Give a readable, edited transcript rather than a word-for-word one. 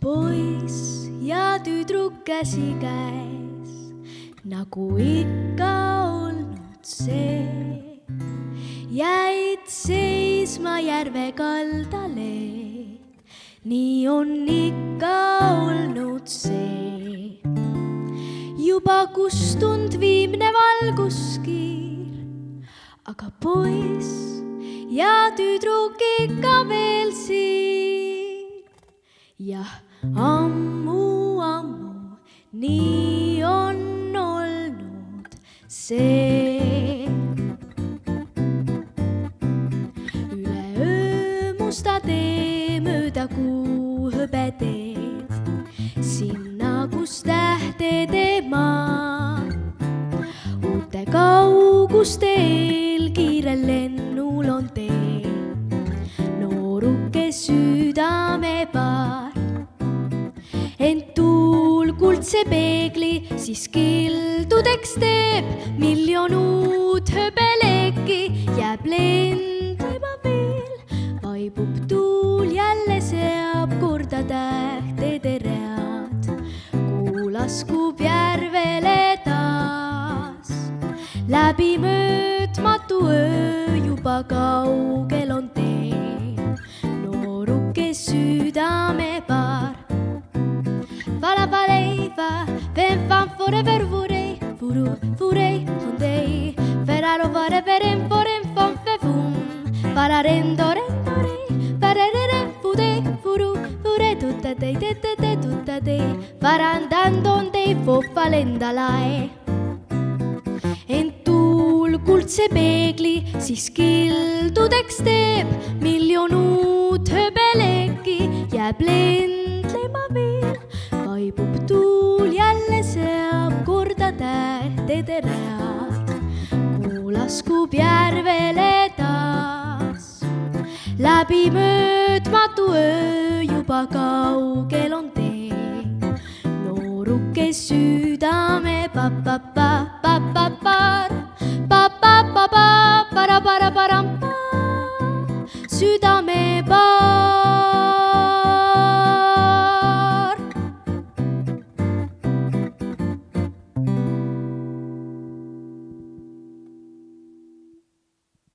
poiss ja tüdruk käsikäes, nagu ikka olnud see. Jäid seisma järve kaldale, nii on ikka olnud see. Juba kustunud viimne valguskiir, aga poiss ja tüdruk ikka veel siin. Jah, ammu nii on olnud see. Üleöö musta tee mööda kuu hõbeteed, sinna, kus tähtede maa. Uute kaugusteel kiirel lennul on tee, nooruke südamepaar. Ent tuul kuldse peegli siis kildudeks teeb, miljon uut hõbeleki jääb lendlema veel. Vaibub tuul, jälle seab korda tähtede read, kuu laskub järvele taas. Läbi möödmatu öö juba kaugel on tee, nooruke südamepaar. Valapaleiva, vem fan forever vurei, vurei hundei. Feraro vareveren foren fon fefum, valarendorendorei, varerere fudei, vure tuttatei, tuttatei, varandandondei fofalendalae. Ent tuul kuldse peegli siis kildudeks teeb, miljon uut hõbeleki jääb lendlema veel. Vaibub tuul, jälle seab korda tähtede read, kuu laskub järvele taas. Läbi möödmatu öö juba kaugel on tee, nooruke südame pa-pa-pa-pa-pa-pa-pa-pa-pa-pa-pa.